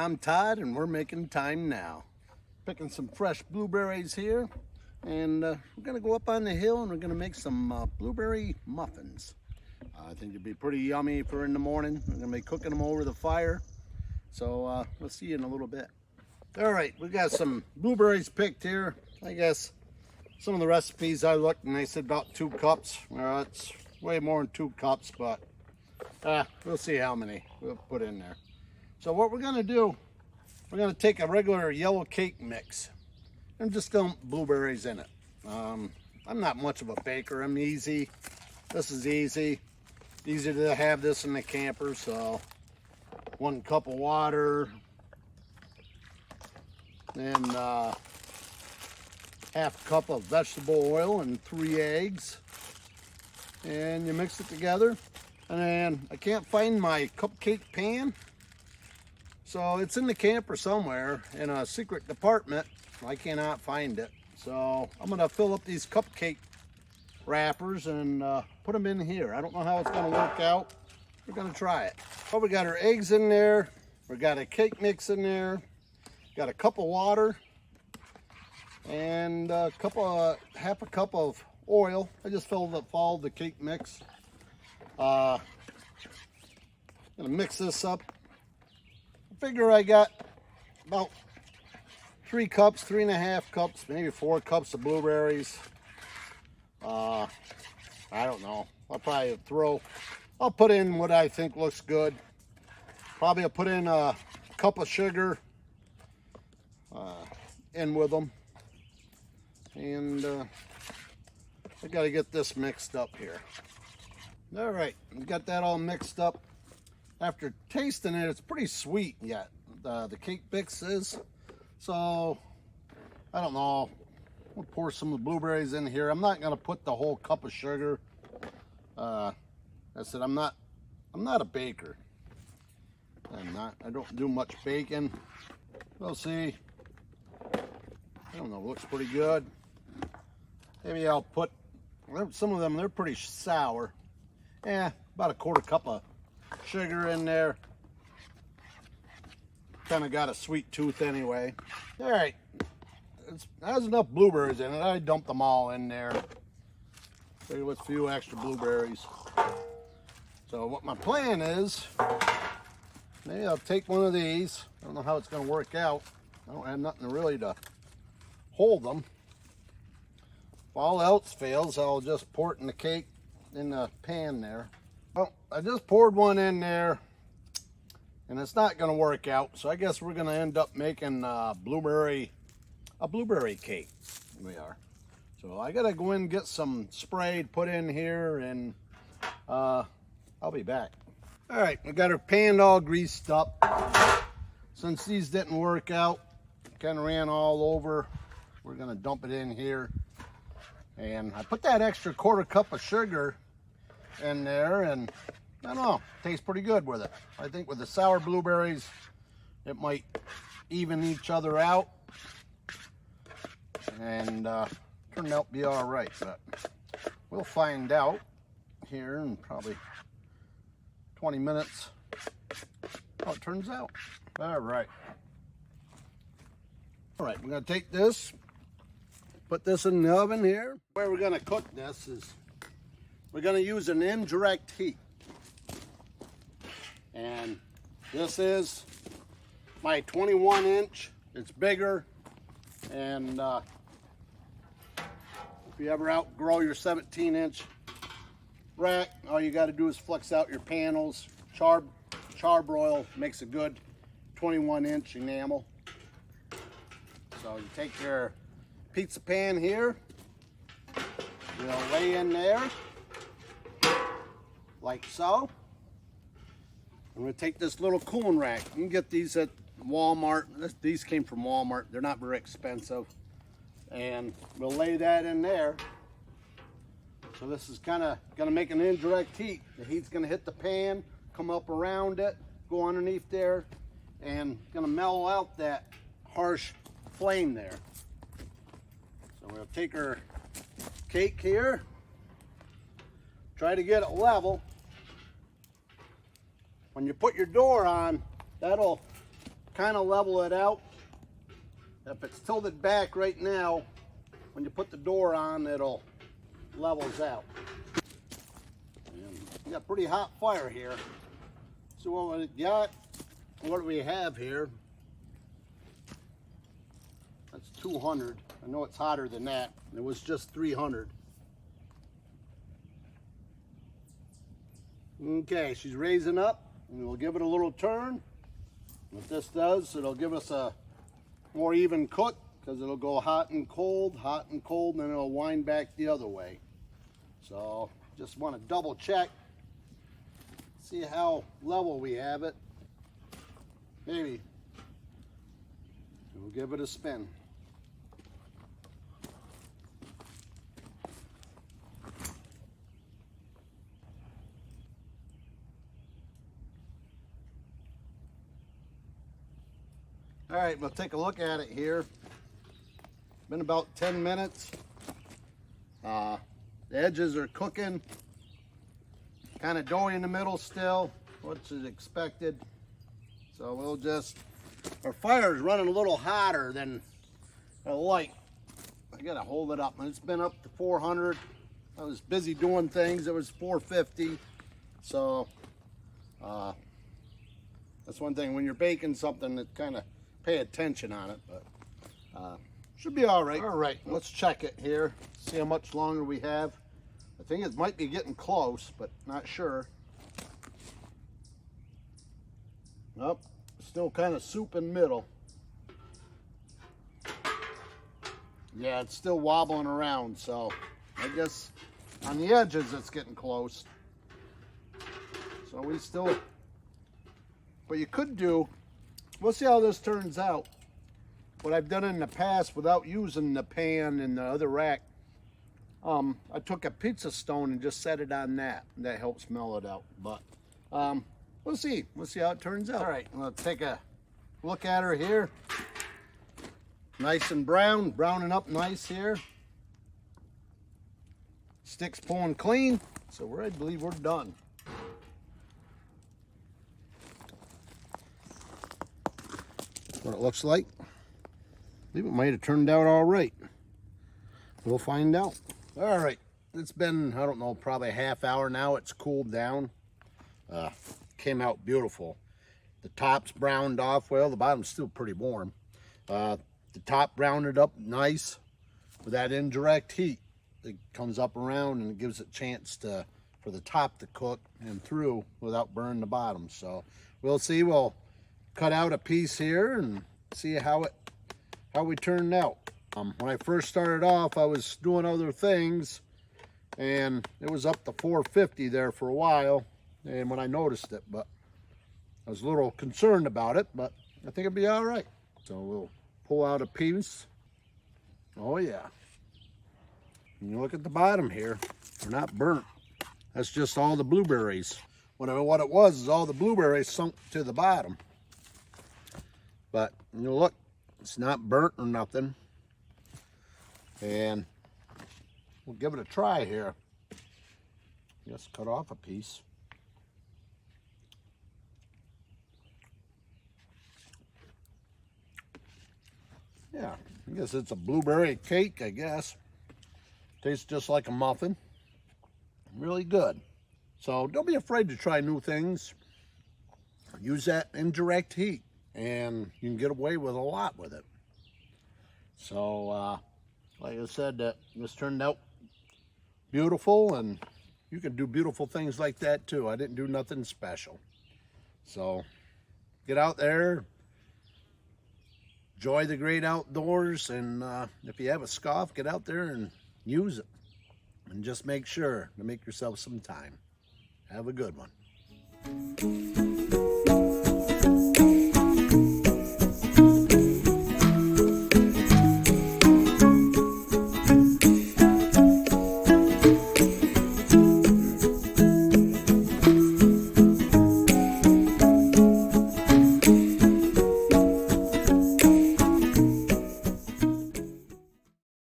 I'm Todd and we're making time now. Picking some fresh blueberries here, and we're gonna go up on the hill and we're gonna make some blueberry muffins. I think it'd be pretty yummy for in the morning. We're gonna be cooking them over the fire. So we'll see you in a little bit. All right, we got some blueberries picked here. I guess some of the recipes I looked and they said about 2 cups. Well, it's way more than 2 cups, but we'll see how many we'll put in there. So what we're gonna do, we're gonna take a regular yellow cake mix and just dump blueberries in it. I'm not much of a baker. I'm easy. This is easy. Easy to have this in the camper. So 1 cup of water, and half cup of vegetable oil and 3 eggs, and you mix it together. And then I can't find my cupcake pan, so it's in the camper somewhere in a secret department. I cannot find it, so I'm gonna fill up these cupcake wrappers and put them in here. I don't know how it's gonna work out. We're gonna try it. Well, we got our eggs in there. We got a cake mix in there. Got a cup of water and half a cup of oil. I just followed the cake mix. Gonna mix this up. I figure I got about 3 cups, 3.5 cups, maybe 4 cups of blueberries. I don't know. I'll put in what I think looks good. Probably I'll put in a cup of sugar in with them. And I gotta get this mixed up here. All right, we got that all mixed up. After tasting it, it's pretty sweet yet. The cake mix is. So, I don't know. We'll pour some of the blueberries in here. I'm not gonna put the whole cup of sugar. I said I'm not a baker. I don't do much baking. We'll see. I don't know, looks pretty good. Maybe I'll put some of them, they're pretty sour. Yeah, about a 1/4 cup of sugar in there. Kind of got a sweet tooth anyway. All right, it has enough blueberries in it. I dumped them all in there. Maybe with a few extra blueberries. So what my plan is, maybe I'll take one of these. I don't know how it's going to work out. I don't have nothing really to hold them. If all else fails, I'll just pour it in the cake in the pan there. Well, I just poured one in there and it's not going to work out, so I guess we're going to end up making a blueberry cake. We are. So I got to go in and get some spray put in here, and I'll be back. All right, we got our pan all greased up. Since these didn't work out, kind of ran all over, we're going to dump it in here. And I put that extra 1/4 cup of sugar in there, and I don't know, tastes pretty good with it. I think with the sour blueberries, it might even each other out and turn out to be all right, but we'll find out here in probably 20 minutes how it turns out. All right, we're gonna take this, put this in the oven here. Where we're gonna cook this is we're gonna use an indirect heat. And this is my 21 inch. It's bigger. And if you ever outgrow your 17 inch rack, all you gotta do is flex out your panels. Charbroil makes a good 21 inch enamel. So you take your pizza pan here, you'll lay in there like so. I'm going to take this little cooling rack. You can get these at Walmart. These came from Walmart. They're not very expensive. And we'll lay that in there. So this is kind of going to make an indirect heat. The heat's going to hit the pan, come up around it, go underneath there, and going to mellow out that harsh flame there. So we'll take our cake here, try to get it level. When you put your door on, that'll kind of level it out. If it's tilted back right now, when you put the door on, it'll levels out. And we got pretty hot fire here. So what we got, what do we have here? That's 200. I know it's hotter than that. It was just 300. Okay, she's raising up, and we'll give it a little turn. What this does, it'll give us a more even cook, because it'll go hot and cold, and then it'll wind back the other way. So just want to double check, see how level we have it. Maybe we'll give it a spin. All right, we'll take a look at it here. Been about 10 minutes. The edges are cooking. Kind of doughy in the middle still, which is expected. So we'll just, our fire is running a little hotter than I like. I gotta hold it up, and it's been up to 400. I was busy doing things, it was 450. So that's one thing, when you're baking something, it kind of pay attention on it, but should be all right. All right, let's check it here, see how much longer we have. I think it might be getting close, but not sure. Nope, still kind of soup in the middle. Yeah, it's still wobbling around, so I guess on the edges it's getting close. So we still, what you could do, we'll see how this turns out. What I've done in the past without using the pan and the other rack, I took a pizza stone and just set it on that. That helps mellow it out. But we'll see. We'll see how it turns out. All right, let's take a look at her here. Nice and brown, browning up nice here. Sticks pulling clean. So I believe we're done. What it looks like. I believe it might have turned out all right. We'll find out. All right, it's been, I don't know, probably a half hour now. It's cooled down. Came out beautiful. The top's browned off well. The bottom's still pretty warm. The top browned up nice with that indirect heat. It comes up around and it gives it a chance for the top to cook and through without burning the bottom. So we'll see. We'll cut out a piece here and see how we turned out. When I first started off, I was doing other things, and it was up to 450 there for a while, and when I noticed it, but I was a little concerned about it, but I think it'll be all right. So we'll pull out a piece. Oh yeah. And you look at the bottom here, they're not burnt. That's just all the blueberries. What it was is all the blueberries sunk to the bottom. But you look, it's not burnt or nothing. And we'll give it a try here. Just cut off a piece. Yeah, I guess it's a blueberry cake, I guess. Tastes just like a muffin. Really good. So don't be afraid to try new things. Use that indirect heat, and you can get away with a lot with it. So, like I said, this turned out beautiful, and you can do beautiful things like that too. I didn't do nothing special. So, get out there, enjoy the great outdoors, and if you have a SCOFF, get out there and use it. And just make sure to make yourself some time. Have a good one.